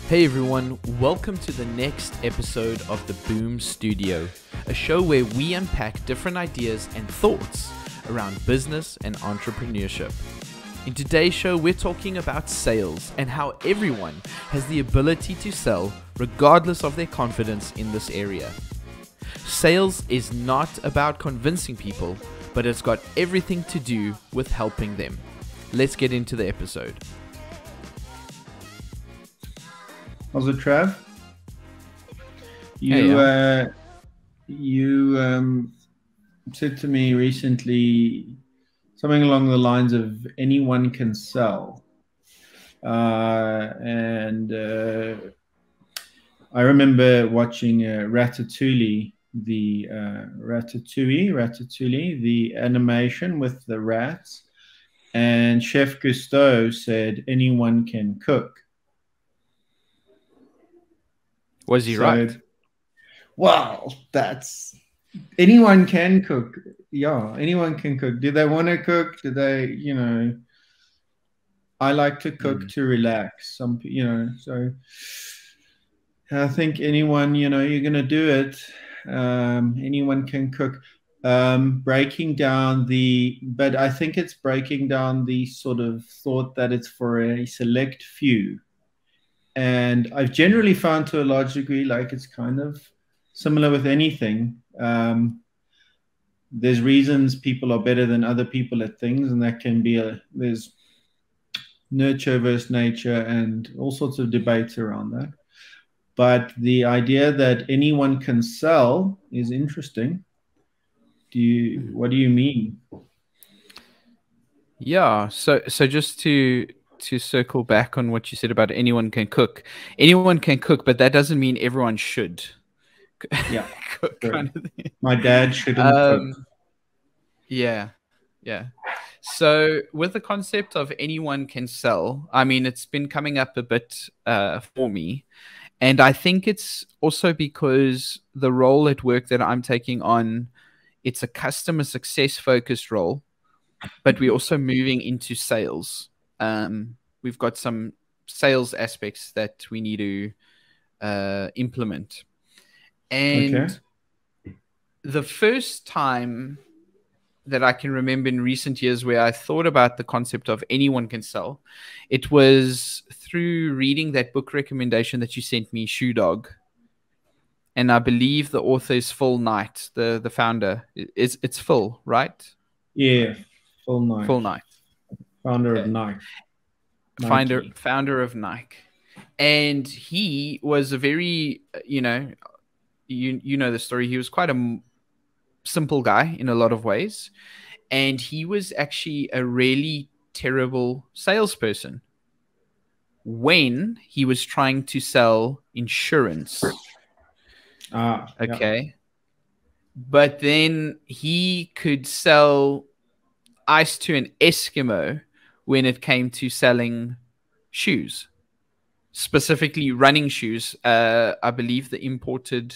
Hey everyone, welcome to the next episode of the Boom Studio, a show where we unpack different ideas and thoughts around business and entrepreneurship. In today's show, we're talking about sales and how everyone has the ability to sell regardless of their confidence in this area. Sales is not about convincing people, but it's got everything to do with helping them. Let's get into the episode. How's it, Trav? You said to me recently something along the lines of anyone can sell. And I remember watching Ratatouille, Ratatouille, the animation with the rats. And Chef Cousteau said anyone can cook. Was he right? Well, that's anyone can cook. Yeah, anyone can cook. Do they want to cook? Do they, I like to cook to relax. So I think anyone, you're going to do it. Anyone can cook. But I think it's breaking down the sort of thought that it's for a select few. And I've generally found to a large degree, like it's kind of similar with anything. There's reasons people are better than other people at things, and that can be there's nurture versus nature and all sorts of debates around that. But the idea that anyone can sell is interesting. What do you mean? Yeah, so just to circle back on what you said about anyone can cook. Anyone can cook, but that doesn't mean everyone should. Yeah. cook kind of thing. My dad shouldn't cook. Yeah. So with the concept of anyone can sell, I mean, it's been coming up a bit for me. And I think it's also because the role at work that I'm taking on, it's a customer success focused role, but we're also moving into sales. We've got some sales aspects that we need to implement. And the first time that I can remember in recent years where I thought about the concept of anyone can sell, it was through reading that book recommendation that you sent me, Shoe Dog. And I believe the author is Phil Knight, the founder. It's Phil, right? Yeah, Phil Knight. Phil Knight. Founder of Nike. Founder of Nike. And he was a very, you know the story. He was quite a simple guy in a lot of ways. And he was actually a really terrible salesperson when he was trying to sell insurance. Okay. Yeah. But then he could sell ice to an Eskimo when it came to selling shoes, specifically running shoes. I believe the imported,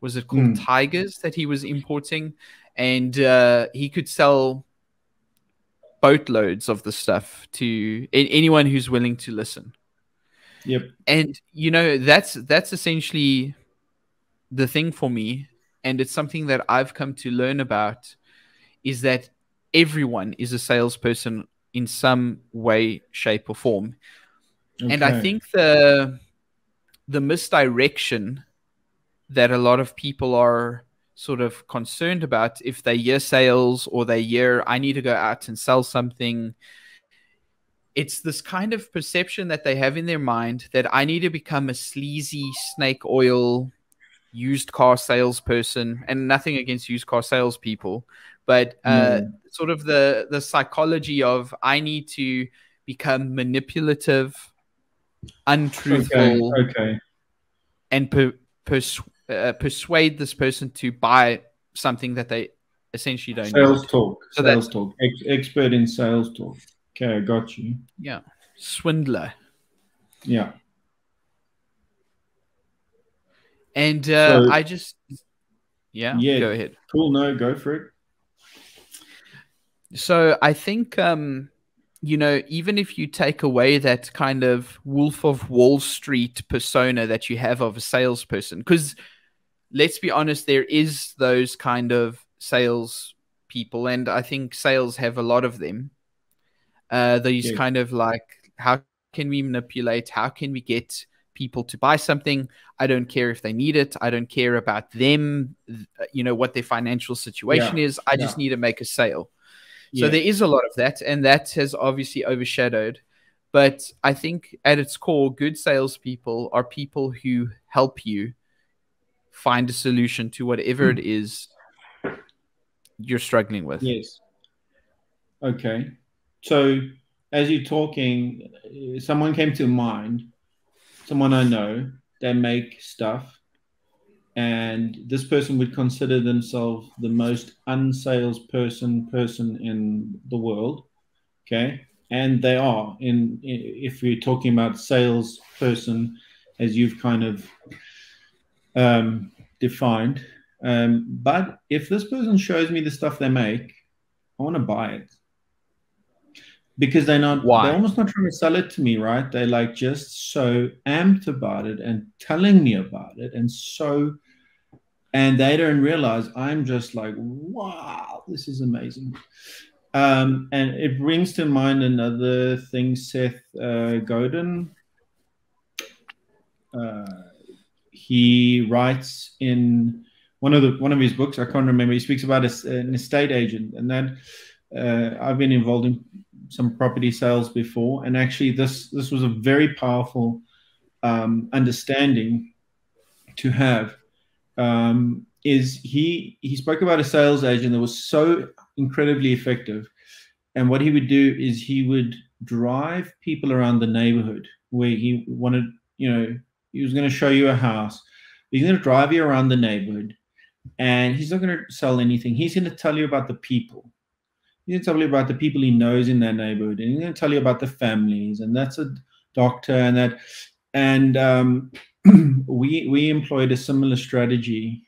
was it called Tigers that he was importing? And he could sell boatloads of the stuff to anyone who's willing to listen. Yep. And, that's essentially the thing for me. And it's something that I've come to learn about, is that everyone is a salesperson in some way, shape, or form. Okay. And I think the misdirection that a lot of people are sort of concerned about, if they hear sales or they hear, I need to go out and sell something, it's this kind of perception that they have in their mind that I need to become a sleazy snake oil used car salesperson. And nothing against used car salespeople, but sort of the psychology of I need to become manipulative, untruthful, and persuade this person to buy something that they essentially don't sales need. Talk. So sales talk. Expert in sales talk. Okay, I got you. Yeah. Swindler. Yeah. And so, I just go ahead. Cool. No, go for it. So I think you know, even if you take away that kind of Wolf of Wall Street persona that you have of a salesperson, because let's be honest, there is those kind of sales people, and I think sales have a lot of them. These Yes. kind of like, how can we manipulate? How can we get people to buy something? I don't care if they need it. I don't care about them, you know, what their financial situation Yeah. is. I just Yeah. need to make a sale. So there Yes. is a lot of that, and that has obviously overshadowed. But I think at its core, good salespeople are people who help you find a solution to whatever it is you're struggling with. Yes. Okay. So as you're talking, someone came to mind, someone I know, they make stuff, and this person would consider themselves the most unsales person in the world. Okay. And they are if we're talking about salesperson as you've kind of defined. But if this person shows me the stuff they make, I want to buy it because they're Why? almost not trying to sell it to me, right? They're like just so amped about it and telling me about it, and they don't realize I'm just like, wow, this is amazing. And it brings to mind another thing, Seth Godin. Uh, he writes in one of his books. I can't remember. He speaks about an estate agent, and that I've been involved in some property sales before, and actually this was a very powerful understanding to have. Is he spoke about a sales agent that was so incredibly effective, and what he would do is he would drive people around the neighborhood where he wanted, he was going to show you a house. He's going to drive you around the neighborhood, and he's not going to sell anything. He's going to tell you about the people. He's going to tell you about the people he knows in that neighborhood, and he's going to tell you about the families, and that's a doctor, and that, and we employed a similar strategy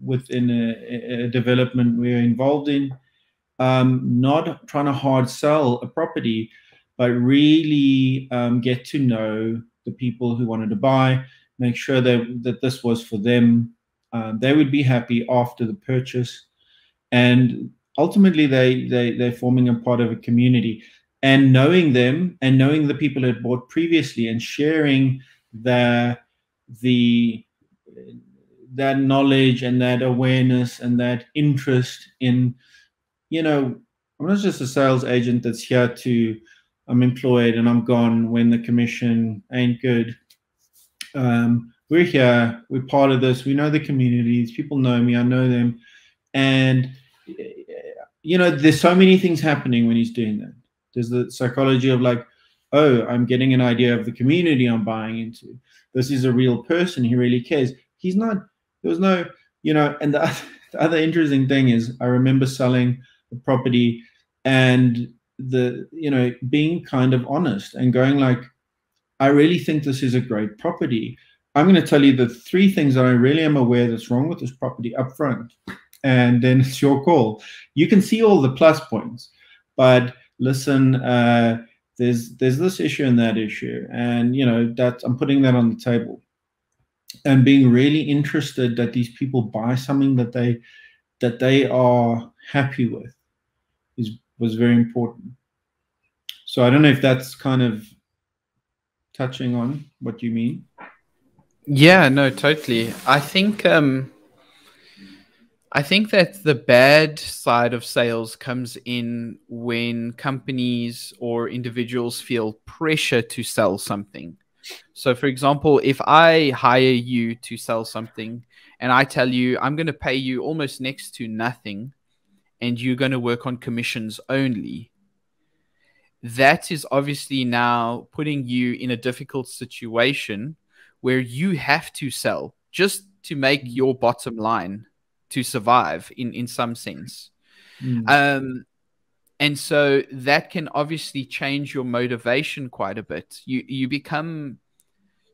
within a development we were involved in. Not trying to hard sell a property, but really get to know the people who wanted to buy, make sure that this was for them. They would be happy after the purchase, and ultimately they're forming a part of a community. And knowing them and knowing the people that bought previously and sharing the that knowledge and that awareness and that interest in, I'm not just a sales agent that's here I'm employed and I'm gone when the commission ain't good. We're here, we're part of this, we know the communities, people know me, I know them. And, there's so many things happening when he's doing that. There's the psychology of like, oh, I'm getting an idea of the community I'm buying into. This is a real person, he really cares. He's not, there was no, and the other interesting thing is I remember selling the property and being kind of honest and going like, I really think this is a great property. I'm going to tell you the three things that I really am aware that's wrong with this property up front, and then it's your call. You can see all the plus points, but listen, there's this issue and that issue, and that I'm putting that on the table, and being really interested that these people buy something that they are happy with was very important. So I don't know if that's kind of touching on what you mean. Yeah, no, totally. I think that the bad side of sales comes in when companies or individuals feel pressure to sell something. So, for example, if I hire you to sell something and I tell you I'm going to pay you almost next to nothing and you're going to work on commissions only, that is obviously now putting you in a difficult situation where you have to sell just to make your bottom line to survive in some sense. Mm. And so that can obviously change your motivation quite a bit. You become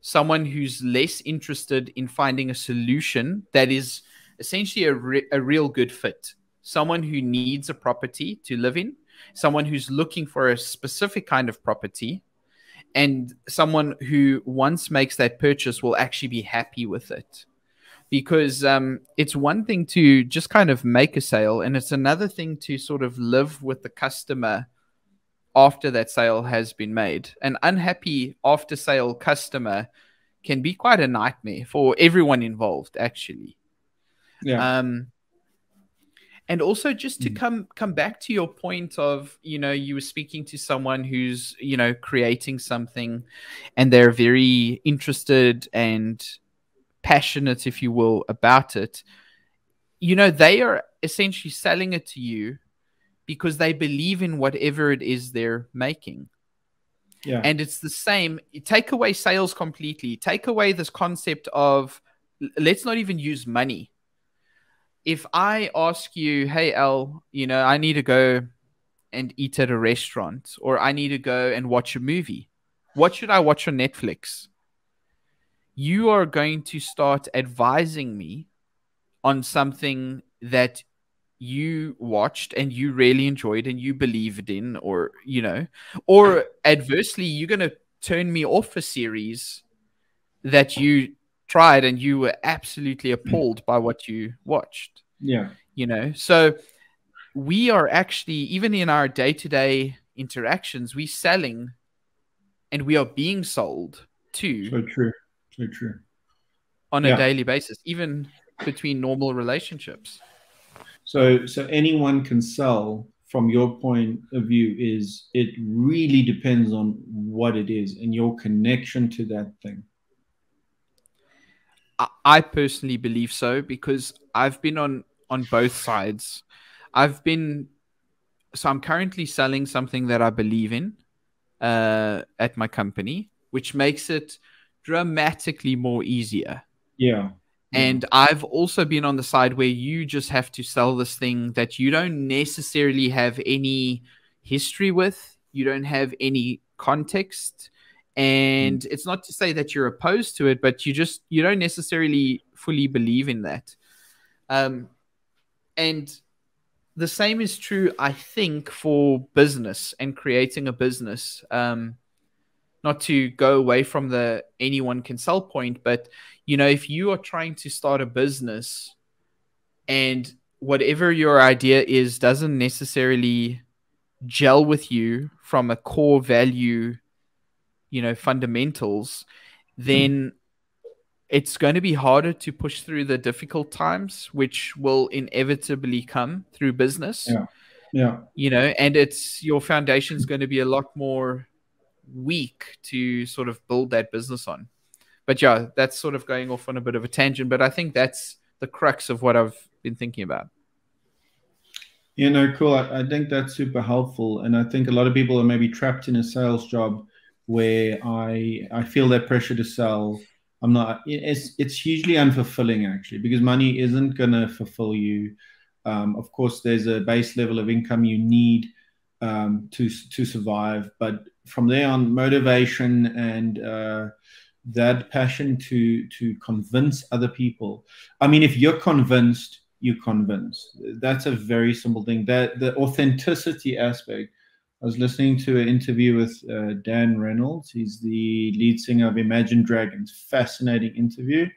someone who's less interested in finding a solution that is essentially a real good fit. Someone who needs a property to live in someone who's looking for a specific kind of property, and someone who once makes that purchase will actually be happy with it. Because it's one thing to just kind of make a sale, and it's another thing to sort of live with the customer after that sale has been made. An unhappy after sale customer can be quite a nightmare for everyone involved, actually. Yeah. And also, just to come back to your point of, you were speaking to someone who's, creating something, and they're very interested and passionate, if you will, about it. They are essentially selling it to you because they believe in whatever it is they're making. Yeah. And it's the same. Take away sales completely. Take away this concept of, let's not even use money. If I ask you, hey, Al, I need to go and eat at a restaurant, or I need to go and watch a movie, what should I watch on Netflix? You are going to start advising me on something that you watched and you really enjoyed and you believed in, or adversely, you're going to turn me off a series that you tried and you were absolutely appalled by what you watched. Yeah. So we are actually, even in our day-to-day interactions, we selling and we are being sold to. So true. So true. On a daily basis, even between normal relationships. So anyone can sell. From your point of view, is it really depends on what it is and your connection to that thing. I personally believe so, because I've been on both sides. So I'm currently selling something that I believe in at my company, which makes it dramatically more easier. Yeah. And I've also been on the side where you just have to sell this thing that you don't necessarily have any history with, you don't have any context. And it's not to say that you're opposed to it, but you don't necessarily fully believe in that. And the same is true, I think, for business and creating a business. Not to go away from the anyone can sell point, but if you are trying to start a business and whatever your idea is doesn't necessarily gel with you from a core value, fundamentals, then it's going to be harder to push through the difficult times, which will inevitably come through business. And it's your foundation is going to be a lot more weak to sort of build that business on. But yeah, that's sort of going off on a bit of a tangent, but I think that's the crux of what I've been thinking about. Cool. I think that's super helpful. And I think a lot of people are maybe trapped in a sales job where I feel that pressure to sell. I'm not, it's hugely unfulfilling, actually, because money isn't going to fulfill you. Of course, there's a base level of income you need to survive. But from there on, motivation and that passion to convince other people. I mean, if you're convinced, you're convinced. That's a very simple thing. That the authenticity aspect. I was listening to an interview with Dan Reynolds. He's the lead singer of Imagine Dragons. Fascinating interview.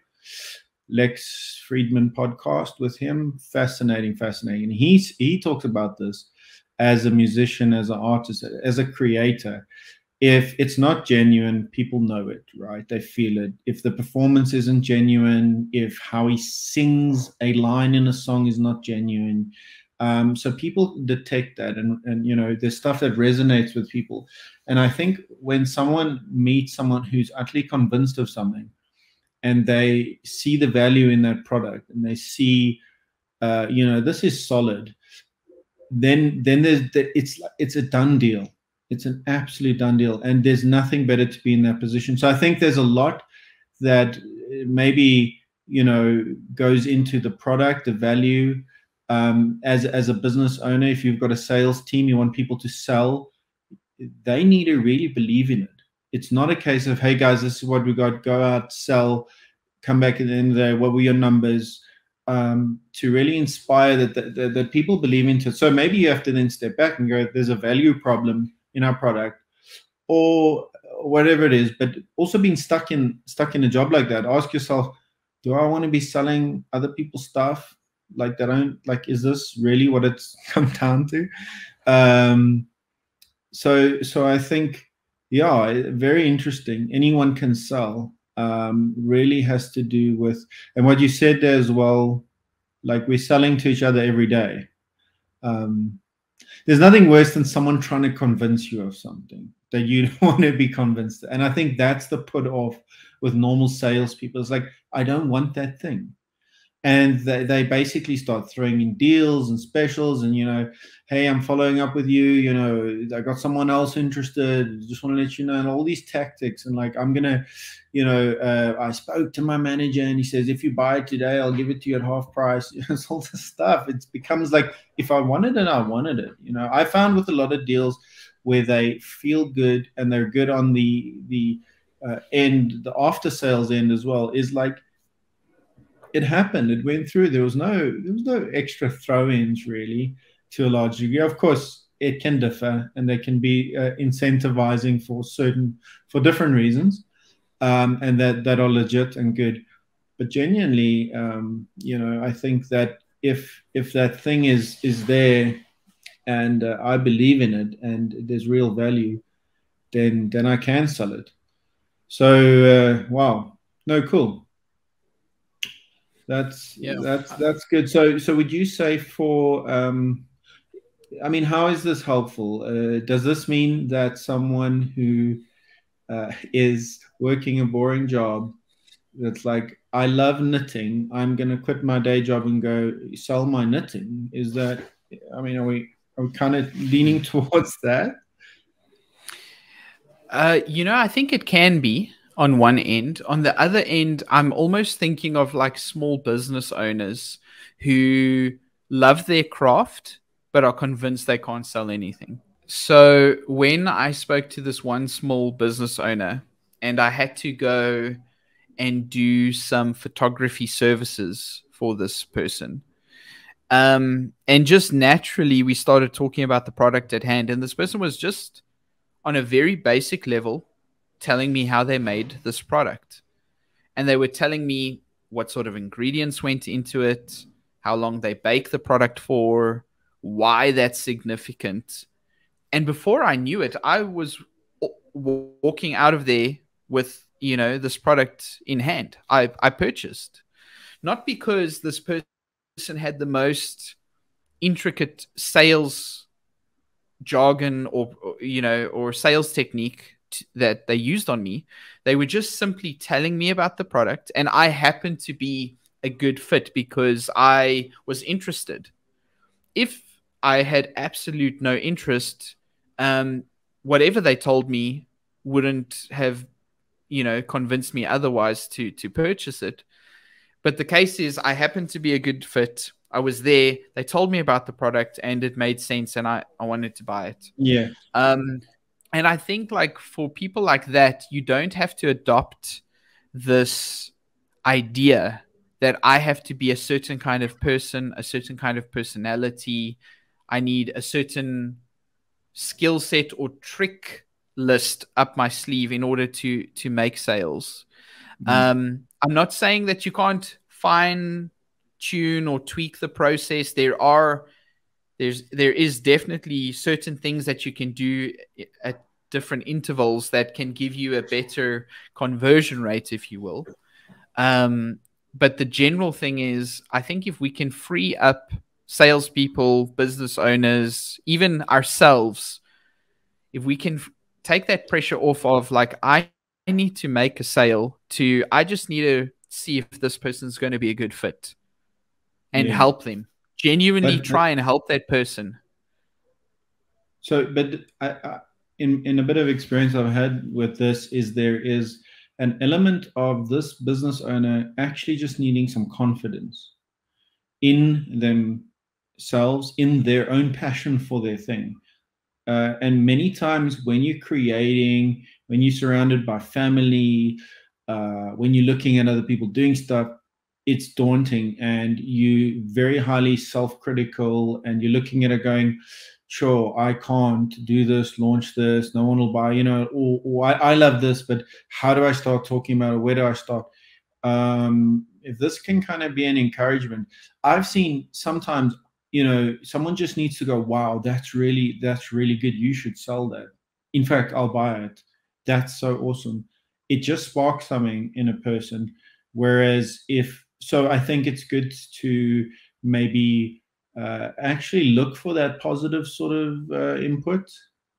Lex Friedman podcast with him. Fascinating. And he talks about this as a musician, as an artist, as a creator. If it's not genuine, people know it, right? They feel it. If the performance isn't genuine, if how he sings a line in a song is not genuine, so people detect that, and there's stuff that resonates with people. And I think when someone meets someone who's utterly convinced of something, and they see the value in that product, and they see, this is solid, then it's a done deal. It's an absolute done deal, and there's nothing better to be in that position. So I think there's a lot that maybe goes into the product, the value. As a business owner, if you've got a sales team, you want people to sell. They need to really believe in it. It's not a case of, hey guys, this is what we got. Go out, sell, come back at the end of the day. What were your numbers? to really inspire that people believe into it. So maybe you have to then step back and go, there's a value problem in our product, or whatever it is. But also being stuck in a job like that, ask yourself, do I want to be selling other people's stuff? Like that, is this really what it's come down to? So I think, yeah, very interesting. Anyone can sell. Really has to do with, and what you said there as well, like we're selling to each other every day. There's nothing worse than someone trying to convince you of something that you don't want to be convinced. And I think that's the put off with normal salespeople. It's like, I don't want that thing. And they basically start throwing in deals and specials and, hey, I'm following up with you, I got someone else interested, just want to let you know, and all these tactics. And like, I'm gonna, I spoke to my manager and he says, if you buy it today, I'll give it to you at half price. It's all this stuff. It becomes like, if I wanted it, I wanted it. I found with a lot of deals where they feel good and they're good on the end, the after sales end as well, is like, it happened. It went through. There was no extra throw-ins really, to a large degree. Of course, it can differ, and they can be incentivizing for different reasons, and that are legit and good. But genuinely, I think that if that thing is there, and I believe in it, and there's real value, then I can sell it. So wow, no, cool. That's good. So would you say for I mean, how is this helpful? Does this mean that someone who is working a boring job, that's like, I love knitting, I'm going to quit my day job and go sell my knitting? Is that, I mean, are we kind of leaning towards that? I think it can be on one end. On the other end, I'm almost thinking of like small business owners who love their craft but are convinced they can't sell anything. So when I spoke to this one small business owner and I had to go and do some photography services for this person, and just naturally we started talking about the product at hand, and this person was just on a very basic level telling me how they made this product. And they were telling me what sort of ingredients went into it, how long they bake the product for, why that's significant. And before I knew it, I was walking out of there with, this product in hand. I purchased. Not because this person had the most intricate sales jargon or sales technique that they used on me. They were just simply telling me about the product, and I happened to be a good fit because I was interested. If I had absolute no interest, whatever they told me wouldn't have convinced me otherwise to purchase it. But the case is, I happened to be a good fit. I was there. They told me about the product and it made sense, and I wanted to buy it. Yeah. And I think like for people like that, you don't have to adopt this idea that I have to be a certain kind of person, a certain kind of personality. I need a certain skill set or trick list up my sleeve in order to make sales. I'm not saying that you can't fine tune or tweak the process. There is definitely certain things that you can do at different intervals that can give you a better conversion rate, if you will. But the general thing is, I think if we can free up salespeople, business owners, even ourselves, if we can take that pressure off of like, I need to make a sale, to I just need to see if this person's going to be a good fit and help them. Genuinely try and help that person. So, but in a bit of experience I've had with this, is there is an element of this business owner actually just needing some confidence in themselves, in their own passion for their thing. And many times when you're creating, when you're surrounded by family, when you're looking at other people doing stuff, it's daunting, and you very highly self-critical, and you're looking at it going, sure, I can't do this, launch this, no one will buy, or I love this, but how do I start talking about it? Where do I start? If this can kind of be an encouragement, I've seen sometimes, someone just needs to go, wow, that's really good. You should sell that. In fact, I'll buy it. That's so awesome. It just sparks something in a person. Whereas I think it's good to maybe actually look for that positive sort of input.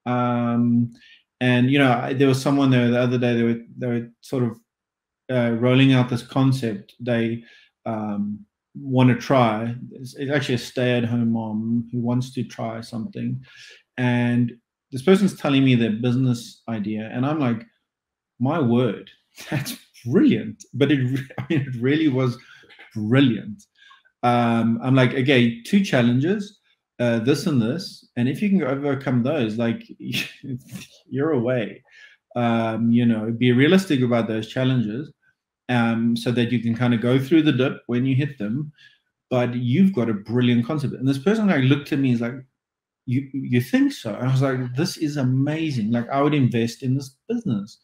And there was someone there the other day. They were sort of rolling out this concept they want to try. It's actually a stay-at-home mom who wants to try something, and this person's telling me their business idea, and I'm like, my word, that's brilliant. But it really was brilliant. I'm like, okay, 2 challenges, this and this, and if you can overcome those, like, you're away. Be realistic about those challenges, so that you can kind of go through the dip when you hit them. But you've got a brilliant concept. And this person like looked at me, is like, you think so? And I was like, this is amazing. Like, I would invest in this business.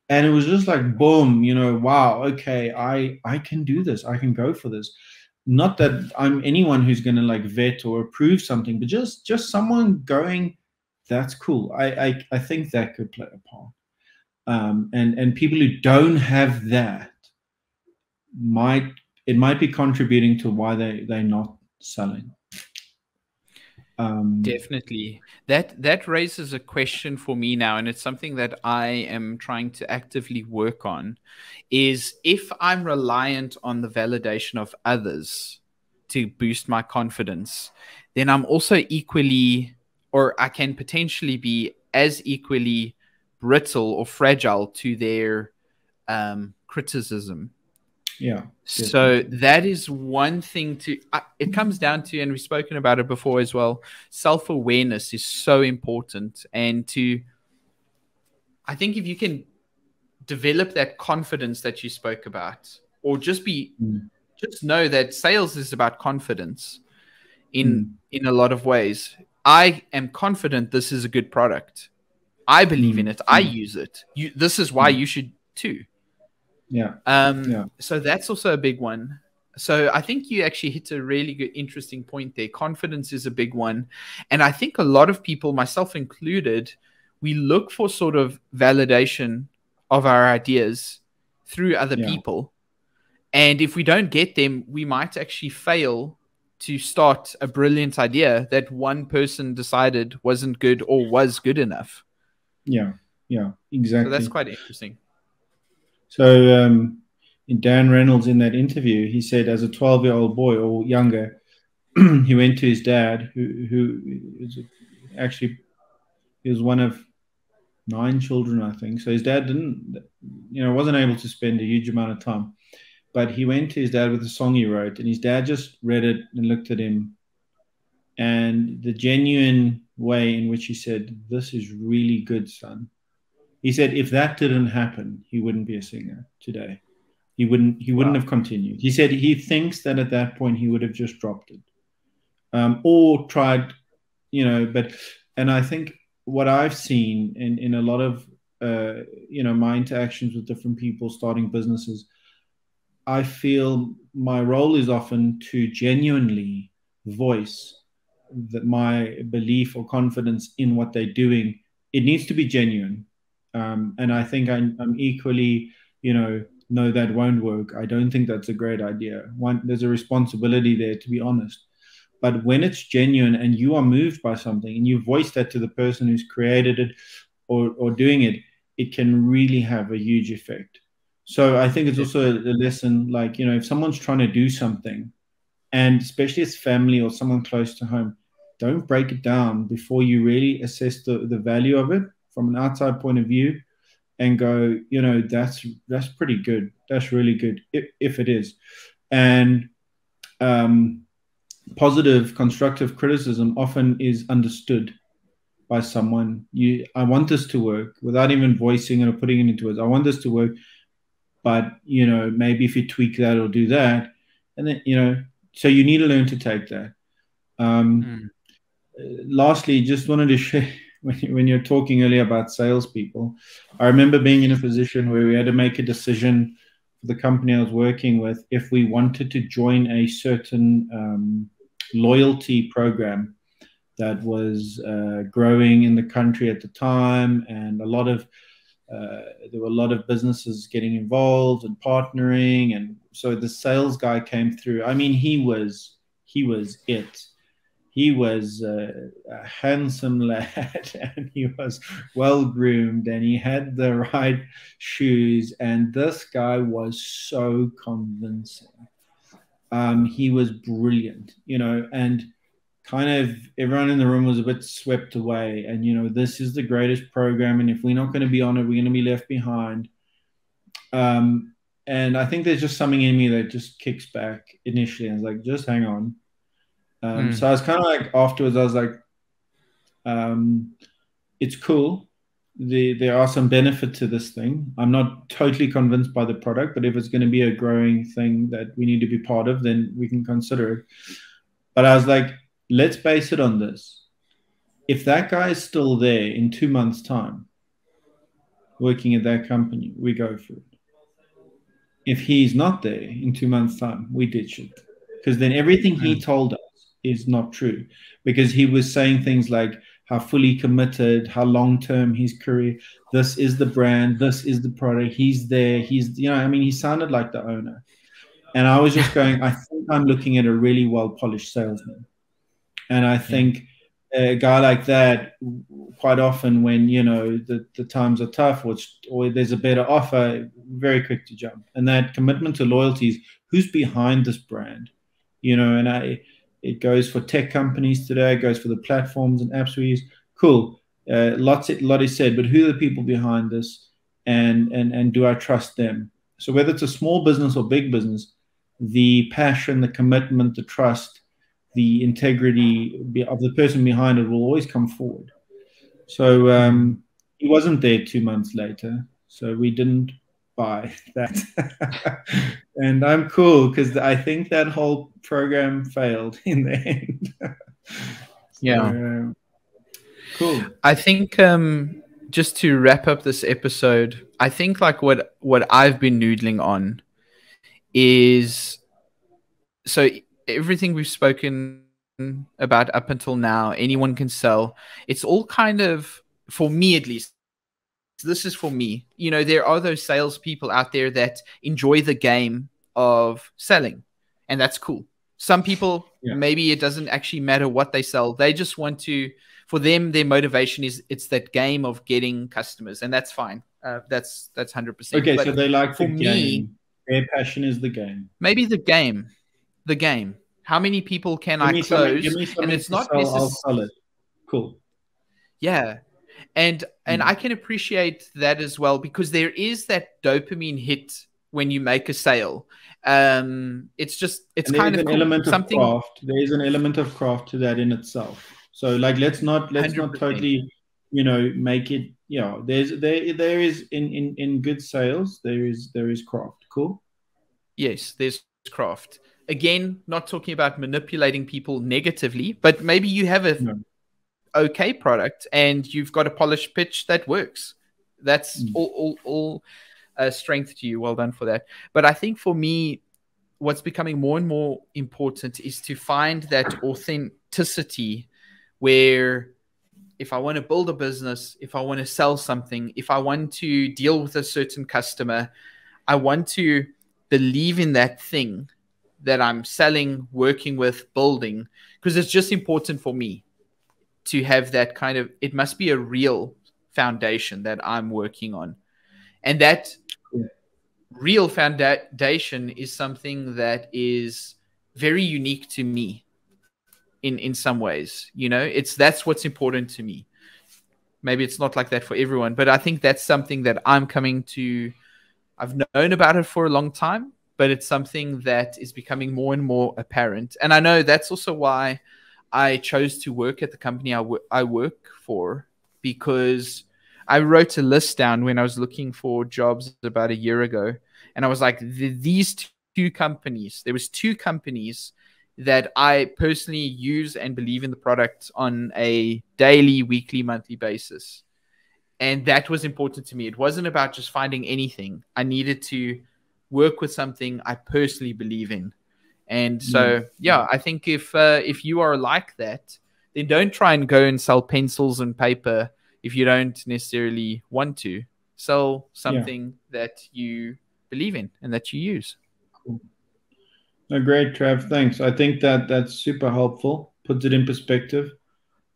And it was just like, boom, wow, okay, I can do this. I can go for this. Not that I'm anyone who's going to like vet or approve something, but just someone going, that's cool. I think that could play a part. And people who don't have that might be contributing to why they're not selling. Definitely. That raises a question for me now, and it's something that I am trying to actively work on, is if I'm reliant on the validation of others to boost my confidence, then I'm also equally, or I can potentially be as equally brittle or fragile to their criticism. Yeah. So that is one thing it comes down to, and we've spoken about it before as well, self-awareness is so important. And I think if you can develop that confidence that you spoke about, or just know that sales is about confidence in a lot of ways. I am confident this is a good product. I believe in it. I use it. This is why you should too. Yeah. So that's also a big one. So I think you actually hit a really good, interesting point there. Confidence is a big one. And I think a lot of people, myself included, we look for sort of validation of our ideas through other people. And if we don't get them, we might actually fail to start a brilliant idea that one person decided wasn't good or was good enough. Yeah, exactly. So that's quite interesting. So in Dan Reynolds, in that interview, he said as a 12-year-old boy or younger, he went to his dad, who is actually, he was one of 9 children, I think. So his dad wasn't able to spend a huge amount of time. But he went to his dad with a song he wrote, and his dad just read it and looked at him. And the genuine way in which he said, "This is really good, son." He said, if that didn't happen, he wouldn't be a singer today. He wouldn't have continued. He said he thinks that at that point he would have just dropped it, or tried, and I think what I've seen in a lot of my interactions with different people starting businesses, I feel my role is often to genuinely voice my belief or confidence in what they're doing. It needs to be genuine. And I think I'm equally, no, that won't work. I don't think that's a great idea. There's a responsibility there to be honest. But when it's genuine and you are moved by something and you voice that to the person who's created it or doing it, it can really have a huge effect. So I think it's also a lesson, like, if someone's trying to do something, and especially as family or someone close to home, don't break it down before you really assess the value of it from an outside point of view and go, that's pretty good. That's really good if it is. And positive, constructive criticism often is understood by someone. I want this to work, without even voicing it or putting it into words. I want this to work, but maybe if you tweak that or do that, And then, so you need to learn to take that. Um, Mm. Lastly, just wanted to share when you're talking earlier about salespeople, I remember being in a position where we had to make a decision for the company I was working with if we wanted to join a certain loyalty program that was growing in the country at the time, and there were a lot of businesses getting involved and partnering, and so the sales guy came through. I mean, he was it. He was a handsome lad, and he was well groomed, and he had the right shoes, and this guy was so convincing. He was brilliant, and kind of everyone in the room was a bit swept away. And this is the greatest program, and if we're not going to be on it, we're going to be left behind. Um, and I think there's just something in me that just kicks back initially, and it's like, just hang on. So Mm. I was kind of like, afterwards, I was like, um, it's cool. There are some benefit to this thing. I'm not totally convinced by the product, but if it's going to be a growing thing that we need to be part of, then we can consider it. But I was like, let's base it on this. If that guy is still there in 2 months' time, working at that company, we go for it. If he's not there in 2 months' time, we ditch it. Because then everything he Mm. told us is not true. Because he was saying things like how fully committed, how long term his career, this is the brand, this is the product, he's there, I mean, he sounded like the owner. And I was just going, I think I'm looking at a really well polished salesman. And I Yeah. think a guy like that, quite often when the times are tough, or there's a better offer, very quick to jump. And that commitment to loyalty is who's behind this brand, and it goes for tech companies today, it goes for the platforms and apps we use. Cool. Lot is said, but who are the people behind this, and do I trust them? So whether it's a small business or big business, the passion, the commitment, the trust, the integrity of the person behind it will always come forward. So Mm. he wasn't there 2 months later, so we didn't buy that. And I'm cool because I think that whole program failed in the end. So Yeah. cool. I think just to wrap up this episode, I think like what I've been noodling on is, so everything we've spoken about up until now, anyone can sell. It's all kind of, for me at least, this is for me. There are those salespeople out there that enjoy the game of selling, and that's cool. Some people, Yeah. maybe it doesn't actually matter what they sell. They just want to, for them, their motivation is it's that game of getting customers, and that's fine. That's 100%. Okay, so But they like the for me, game. Their passion is the game. maybe the game. How many people can Give I me something. Give close? me And something it's to not sell. I'll necessarily, sell it. Cool. yeah. And Mm. I can appreciate that as well, because there is that dopamine hit when you make a sale. It's And there kind is of an cool. element of Something craft. There is an element of craft to that in itself. So like let's not 100%. totally, make it, there is in good sales, there is craft. Cool. Yes, there's craft. Again, not talking about manipulating people negatively, but maybe you have a No. okay product and you've got a polished pitch that works. That's Mm. all strength to you. Well done for that. But I think for me, what's becoming more and more important is to find that authenticity where, if I want to build a business, if I want to sell something, if I want to deal with a certain customer, I want to believe in that thing that I'm selling, working with, building, because it's just important for me to have that kind of, it must be a real foundation that I'm working on. And that Yeah. real foundation is something that is very unique to me in some ways. That's what's important to me. Maybe it's not like that for everyone, but I think that's something that I've known about it for a long time, but it's something that is becoming more and more apparent. And I know that's also why I chose to work at the company I work for, because I wrote a list down when I was looking for jobs about a year ago. And I was like, these two companies. There was two companies that I personally use and believe in the product on a daily, weekly, monthly basis. And that was important to me. It wasn't about just finding anything. I needed to work with something I personally believe in. And so, yeah, I think if you are like that, then don't try and go and sell pencils and paper if you don't necessarily want to. Sell something that you believe in and that you use. Cool. Great, Trav. Thanks. I think that that's super helpful. Puts it in perspective.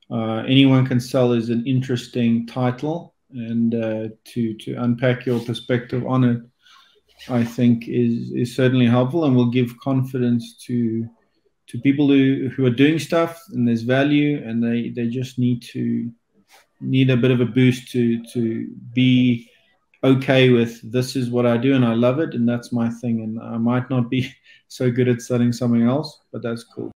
Anyone can sell is an interesting title, and to unpack your perspective on it, I think is certainly helpful, and will give confidence to people who are doing stuff, and there's value, and they just need a bit of a boost to be okay with, this is what I do and I love it and that's my thing, and I might not be so good at studying something else, but that's cool.